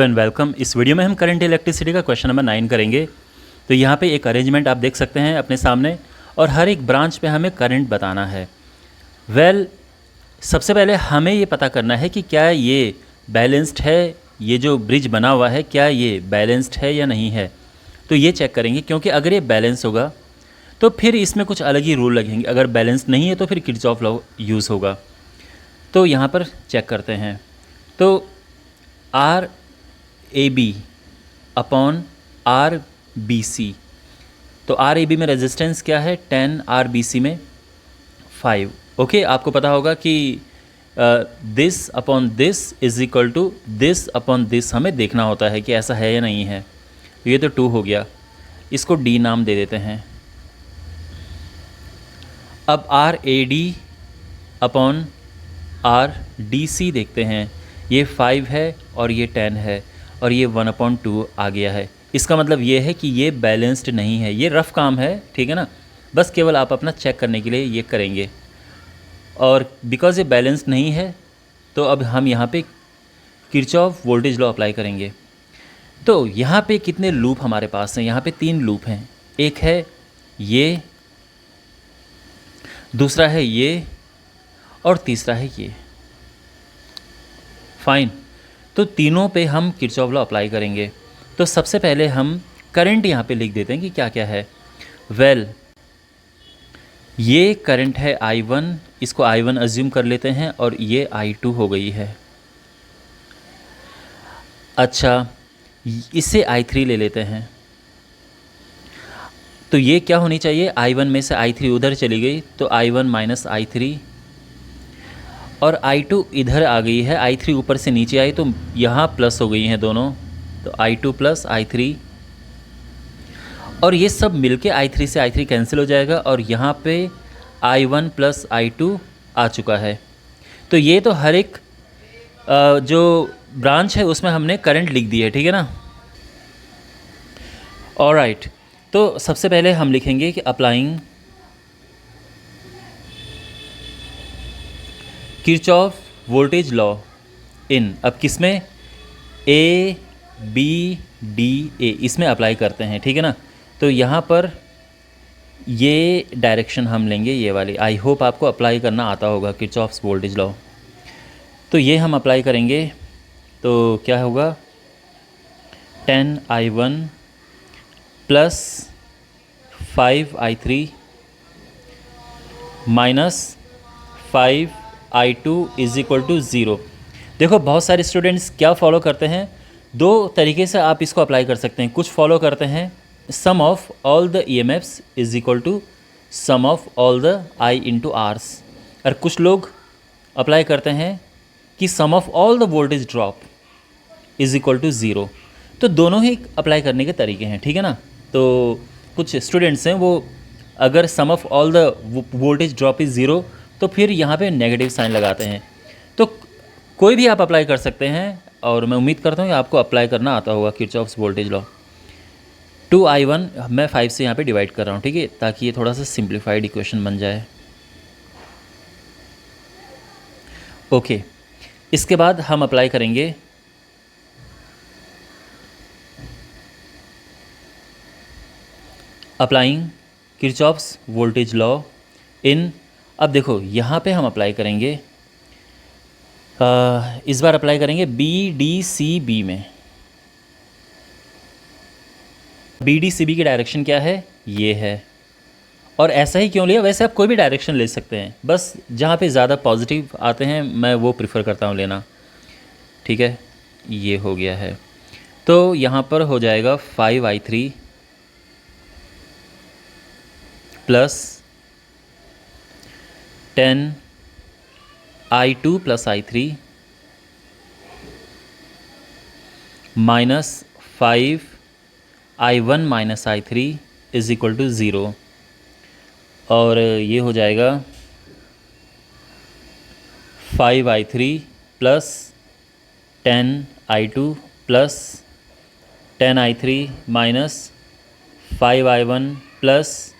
And welcome. इस video में हम करंट इलेक्ट्रिसिटी का क्वेश्चन नंबर 9 करेंगे। तो यहाँ पे एक अरेंजमेंट आप देख सकते हैं अपने सामने और हर एक ब्रांच पे हमें करंट बताना है। सबसे पहले हमें ये पता करना है कि क्या ये बैलेंस्ड है, ये जो ब्रिज बना हुआ है क्या ये बैलेंस्ड है या नहीं है। तो ये चेक करेंगे, क्योंकि अगर ये बैलेंस होगा तो फिर इसमें कुछ अलग ही रूल लगेंगे, अगर बैलेंस नहीं है तो फिर किरचॉफ लॉ यूज़ होगा। तो यहाँ पर चेक करते हैं। तो R A B upon R B C, तो आर ए बी में रेजिस्टेंस क्या है 10, आर बी सी में 5। ओके, आपको पता होगा कि this upon this is equal to this upon this हमें देखना होता है कि ऐसा है या नहीं है। ये तो 2 हो गया, इसको डी नाम दे देते हैं। अब R A D upon R D C देखते हैं, ये 5 है और ये 10 है और ये 1/2 आ गया है। इसका मतलब ये है कि ये बैलेंस्ड नहीं है। ये रफ़ काम है, ठीक है ना, बस केवल आप अपना चेक करने के लिए ये करेंगे। और बिकॉज़ ये बैलेंस्ड नहीं है तो अब हम यहाँ पे किरचॉफ वोल्टेज लॉ अप्लाई करेंगे। तो यहाँ पे कितने लूप हमारे पास हैं? यहाँ पे 3 लूप हैं। एक है ये, दूसरा है ये और तीसरा है ये। फाइन, तो तीनों पे हम किरचॉफ लॉ अप्लाई करेंगे। तो सबसे पहले हम करंट यहाँ पे लिख देते हैं कि क्या क्या है। ये करंट है I1, इसको I1 अज्यूम कर लेते हैं और ये I2 हो गई है। अच्छा, इससे I3 ले लेते हैं। तो ये क्या होनी चाहिए, I1 में से I3 उधर चली गई तो I1 माइनस I3 और I2 इधर आ गई है, I3 ऊपर से नीचे आई तो यहाँ प्लस हो गई हैं दोनों, तो I2 प्लस I3 और ये सब मिलके I3 से I3 कैंसिल हो जाएगा और यहाँ पे I1 प्लस I2 आ चुका है। तो ये तो हर एक जो ब्रांच है उसमें हमने करंट लिख दी है, ठीक है ना। ऑलराइट, तो सबसे पहले हम लिखेंगे कि applying Kirchhoff voltage law in, अब किसमें, ए बी डी ए, इसमें अप्लाई करते हैं, ठीक है ना। तो यहाँ पर ये डायरेक्शन हम लेंगे, ये वाली। आई होप आपको अप्लाई करना आता होगा किरचॉफ्स वोल्टेज लॉ। तो ये हम अप्लाई करेंगे तो क्या होगा, 10I1 plus 5I3 minus 5I2 is equal to 0। देखो बहुत सारे स्टूडेंट्स क्या फॉलो करते हैं, 2 तरीके से आप इसको अप्लाई कर सकते हैं। कुछ फॉलो करते हैं sum of all the EMFs is equal to sum of all the I into R's, और कुछ लोग अप्लाई करते हैं कि sum of all the voltage drop is equal to 0। तो दोनों ही अप्लाई करने के तरीके हैं, ठीक है ना। तो कुछ स्टूडेंट्स हैं वो अगर sum of all the voltage drop is 0 तो फिर यहाँ पे नेगेटिव साइन लगाते हैं। तो कोई भी आप अप्लाई कर सकते हैं और मैं उम्मीद करता हूँ कि आपको अप्लाई करना आता होगा किरचॉफ्स वोल्टेज लॉ। 2I1 मैं 5 से यहाँ पे डिवाइड कर रहा हूँ, ठीक है, ताकि ये थोड़ा सा सिंप्लीफाइड इक्वेशन बन जाए। ओके, इसके बाद हम अप्लाई करेंगे applying Kirchhoff's voltage law in. अब देखो यहाँ पे हम अप्लाई करेंगे, इस बार अप्लाई करेंगे BDCB में। BDCB की डायरेक्शन क्या है, ये है। और ऐसा ही क्यों लिया, वैसे आप कोई भी डायरेक्शन ले सकते हैं, बस जहाँ पे ज़्यादा पॉजिटिव आते हैं मैं वो प्रिफर करता हूँ लेना, ठीक है। ये हो गया है, तो यहाँ पर हो जाएगा 5I3 plus 10I2 plus I3 minus 5I1 minus I3 is equal to 0। और ये हो जाएगा 5I3 plus 10I2 plus 10I3 minus 5I1 plus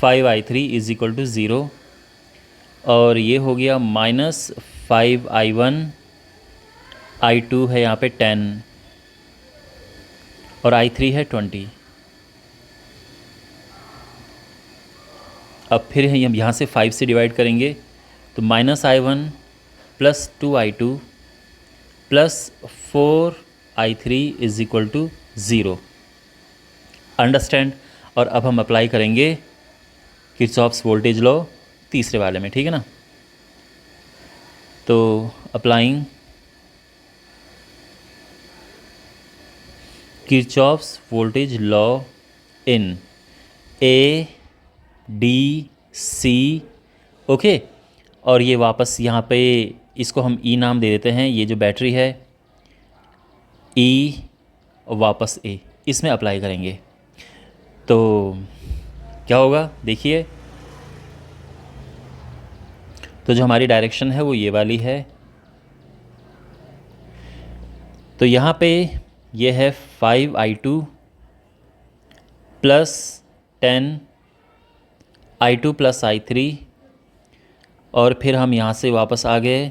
5I3 is equal to 0। और ये हो गया -5I1, I2 है यहाँ पे 10, और I3 है 20। अब फिर हम यहाँ से 5 से डिवाइड करेंगे तो -I1 plus 2I2 plus 4I3 is equal to 0। Understand. और अब हम अप्लाई करेंगे किरचॉफ्स वोल्टेज लॉ तीसरे वाले में, ठीक है ना। तो applying Kirchhoff's voltage law in A D C, okay. और ये वापस यहाँ पे इसको हम E नाम दे देते हैं, ये जो बैटरी है E वापस A, इसमें अप्लाई करेंगे तो क्या होगा देखिए। तो जो हमारी डायरेक्शन है वो ये वाली है। तो यहाँ पे ये है 5I2 plus 10I2 plus I3, और फिर हम यहाँ से वापस आ गए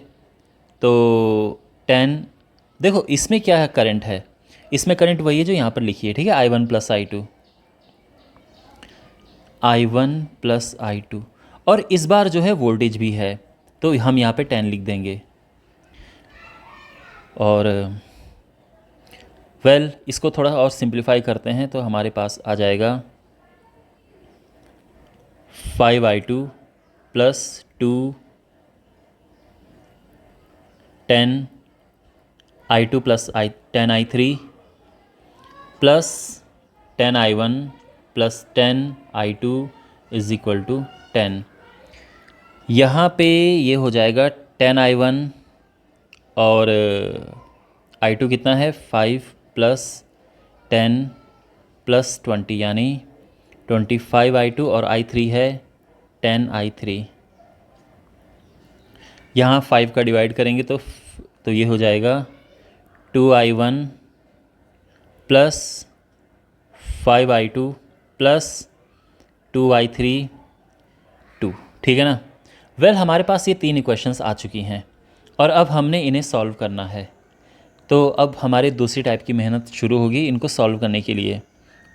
तो 10। देखो इसमें क्या है, करंट है, इसमें करंट वही है जो यहाँ पर लिखी है, ठीक है। I1 प्लस I2 और इस बार जो है वोल्टेज भी है, तो हम यहाँ पे 10 लिख देंगे। और वेल इसको थोड़ा और सिंप्लीफाई करते हैं तो हमारे पास आ जाएगा 5I2 plus 2 10I2 plus 10I3 plus 10I1 plus 10I2 is equal to 10। यहाँ पे ये हो जाएगा 10I1 और I2 कितना है 5 प्लस 10 प्लस 20 यानी 25I2 और I3 है 10I3। यहाँ 5 का डिवाइड करेंगे तो ये हो जाएगा 2I1 plus 5I2 plus 2I3 2, ठीक है ना। वेल हमारे पास ये 3 इक्वेशंस आ चुकी हैं और अब हमने इन्हें सॉल्व करना है। तो अब हमारे दूसरी टाइप की मेहनत शुरू होगी इनको सॉल्व करने के लिए।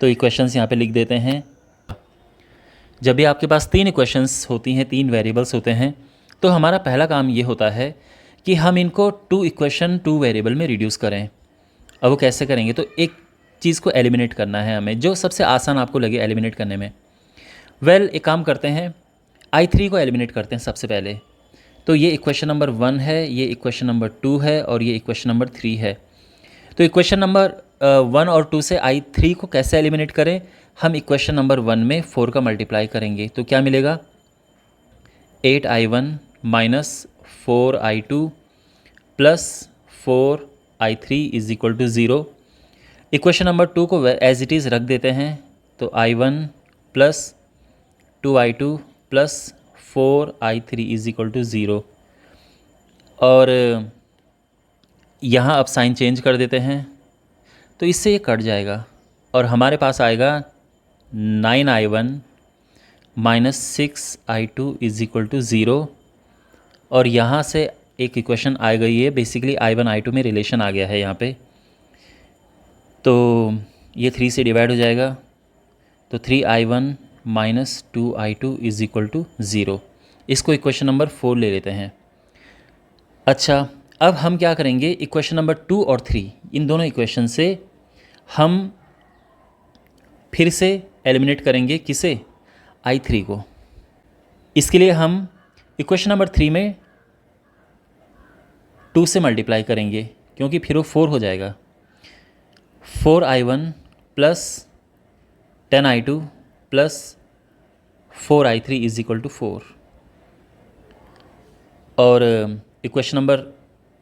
तो इक्वेशंस यहाँ पे लिख देते हैं। जब भी आपके पास 3 इक्वेशंस होती हैं, 3 वेरिएबल्स होते हैं, तो हमारा पहला काम ये होता है कि हम इनको 2 इक्वेशन 2 वेरिएबल में रिड्यूस करें। अब वो कैसे करेंगे, तो एक चीज़ को एलिमिनेट करना है हमें, जो सबसे आसान आपको लगे एलिमिनेट करने में। वेल एक काम करते हैं, I3 को एलिमिनेट करते हैं सबसे पहले। तो ये इक्वेशन नंबर 1 है, ये इक्वेशन नंबर 2 है और ये इक्वेशन नंबर 3 है। तो इक्वेशन नंबर 1 और 2 से I3 को कैसे एलिमिनेट करें, हम इक्वेशन नंबर 1 में 4 का मल्टीप्लाई करेंगे तो क्या मिलेगा 8I1 minus 4I2 plus 4I3 is equal to 0। Equation number 2 को एज इट इज़ रख देते हैं तो I1 plus 2I2 plus 4I3 is equal to 0। और यहाँ अब साइन चेंज कर देते हैं तो इससे ये कट जाएगा और हमारे पास आएगा 9I1 minus 6I2 is equal to 0। और यहाँ से एक इक्वेशन आ गई है, बेसिकली I1 I2 में रिलेशन आ गया है यहाँ पे। तो ये 3 से डिवाइड हो जाएगा तो 3I1 minus 2I2 is equal to 0। इसको इक्वेशन नंबर 4 ले लेते हैं। अच्छा अब हम क्या करेंगे, इक्वेशन नंबर 2 और 3 इन दोनों इक्वेशन से हम फिर से एलिमिनेट करेंगे किसे, I3 को। इसके लिए हम इक्वेशन नंबर 3 में 2 से मल्टीप्लाई करेंगे क्योंकि फिर वो 4 हो जाएगा। 4I1 plus 10I2 plus 4I3 is equal to 4। और इक्वेशन नंबर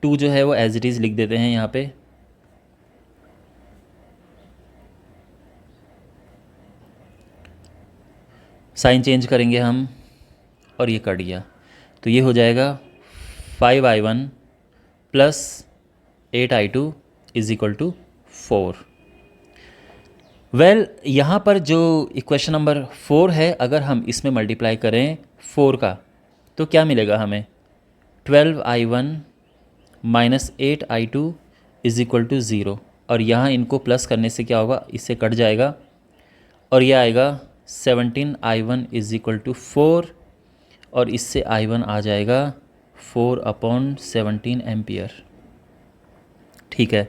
2 जो है वो एज इट इज़ लिख देते हैं यहाँ पे। साइन चेंज करेंगे हम और ये कट गया तो ये हो जाएगा 5I1 plus 8I2 is equal to 4। Well यहाँ पर जो इक्वेशन नंबर 4 है, अगर हम इसमें मल्टीप्लाई करें 4 का तो क्या मिलेगा हमें 12I1 minus 8I2 is equal to 0। और यहाँ इनको प्लस करने से क्या होगा, इससे कट जाएगा और ये आएगा 17I1 इज इक्वल टू 4 और इससे I1 आ जाएगा 4/17 एम्पियर। ठीक है,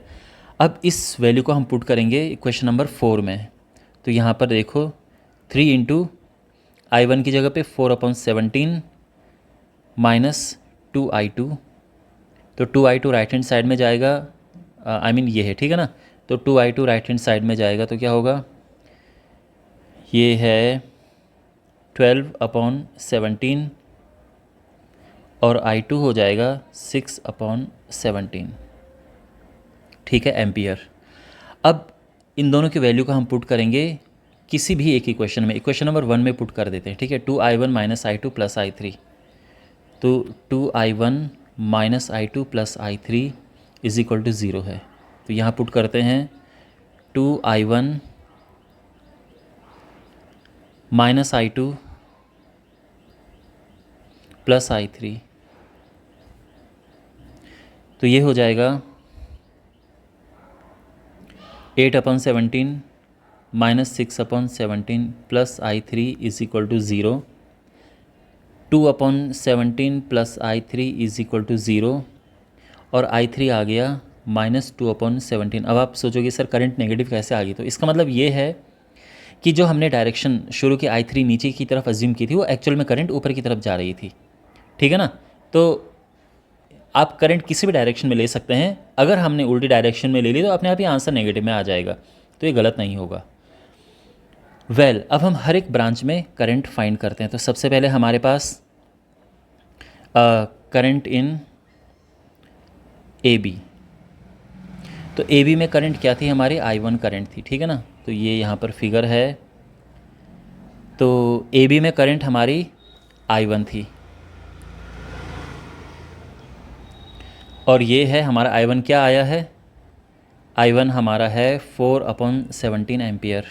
अब इस वैल्यू को हम पुट करेंगे इक्वेशन नंबर 4 में। तो यहाँ पर देखो 3 इंटू I1 की जगह पे 4/17 माइनस 2I2, तो 2I2 राइट हैंड साइड में जाएगा, आई मीन ये है, ठीक है ना। तो 2I2 राइट हैंड साइड में जाएगा तो क्या होगा, ये है 12/17 और I2 हो जाएगा 6/17, ठीक है, एम्पियर। अब इन दोनों की वैल्यू को हम पुट करेंगे किसी भी एक इक्वेशन में, इक्वेशन नंबर 1 में पुट कर देते हैं, ठीक है। 2I1 minus I2 plus I3, तो 2I1 minus I2 plus I3 is equal to 0 है। तो यहाँ पुट करते हैं 2I1 minus I2 plus I3, तो ये हो जाएगा 8/17 minus 6/17 plus I3 is equal to 0, 2/17 plus I3 is equal to 0 और I3 आ गया माइनस 2/17। अब आप सोचोगे सर करंट नेगेटिव कैसे आ गई, तो इसका मतलब ये है कि जो हमने डायरेक्शन शुरू की I3 नीचे की तरफ अज्यूम की थी वो एक्चुअल में करंट ऊपर की तरफ जा रही थी, ठीक है ना। तो आप करंट किसी भी डायरेक्शन में ले सकते हैं, अगर हमने उल्टी डायरेक्शन में ले ली तो अपने आप ही आंसर नेगेटिव में आ जाएगा, तो ये गलत नहीं होगा। वेल, अब हम हर एक ब्रांच में करंट फाइंड करते हैं। तो सबसे पहले हमारे पास करंट इन AB, तो AB में करंट क्या थी हमारी, I1 करंट थी, ठीक है ना। तो ये यहाँ पर फिगर है, तो AB में करंट हमारी I1 थी और ये है हमारा I1 क्या आया है, I1 हमारा है 4/17 एम्पियर,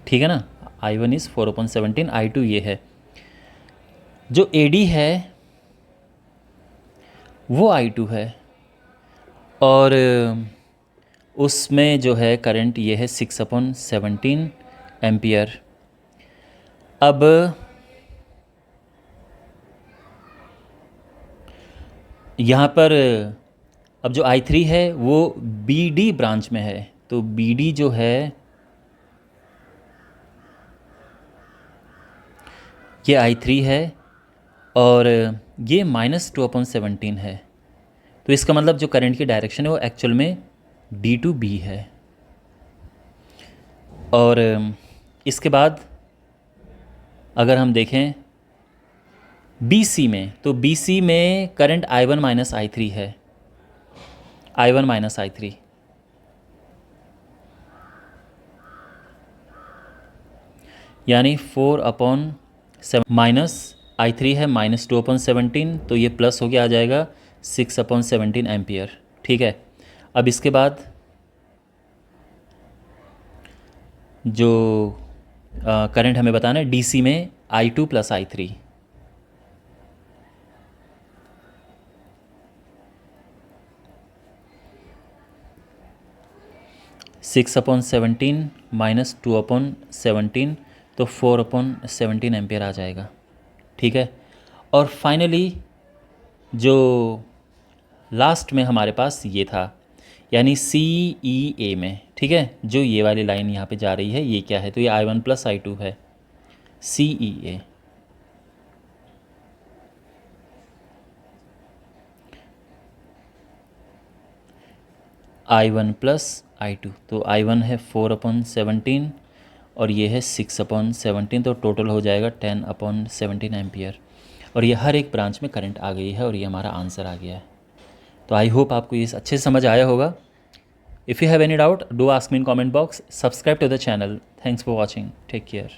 ठीक है ना। I1 इज़ 4/17, I2 ये है। जो AD है वो I2 है और उसमें जो है करंट ये है 6/17 एम्पियर। अब यहाँ पर अब जो I3 है वो BD ब्रांच में है, तो BD जो है ये I3 है और ये माइनस 2/17 है, तो इसका मतलब जो करंट की डायरेक्शन है वो एक्चुअल में D to B है। और इसके बाद अगर हम देखें BC में, तो BC में करंट I1 माइनस I3 है, I1 माइनस I3, यानी 4/7 माइनस I3 है माइनस 2/17, तो ये प्लस हो गया आ जाएगा 6/17 एम्पियर, ठीक है। अब इसके बाद जो करंट हमें बताना है DC में I2 प्लस I3, (6/17 माइनस 2/17) तो 4/17 एम्पियर आ जाएगा, ठीक है। और फाइनली जो लास्ट में हमारे पास ये था, यानी CEA में, ठीक है, जो ये वाली लाइन यहाँ पे जा रही है ये क्या है, तो ये I1 प्लस I2 है, CEA। I1 प्लस I2, तो I1 है 4/17 और ये है 6/17, तो टोटल हो जाएगा 10/17 एम्पियर। और ये हर एक ब्रांच में करंट आ गई है और ये हमारा आंसर आ गया है। तो आई होप आपको ये अच्छे से समझ आया होगा। If you have any doubt do ask me in comment box, subscribe to the channel. Thanks for watching, take care.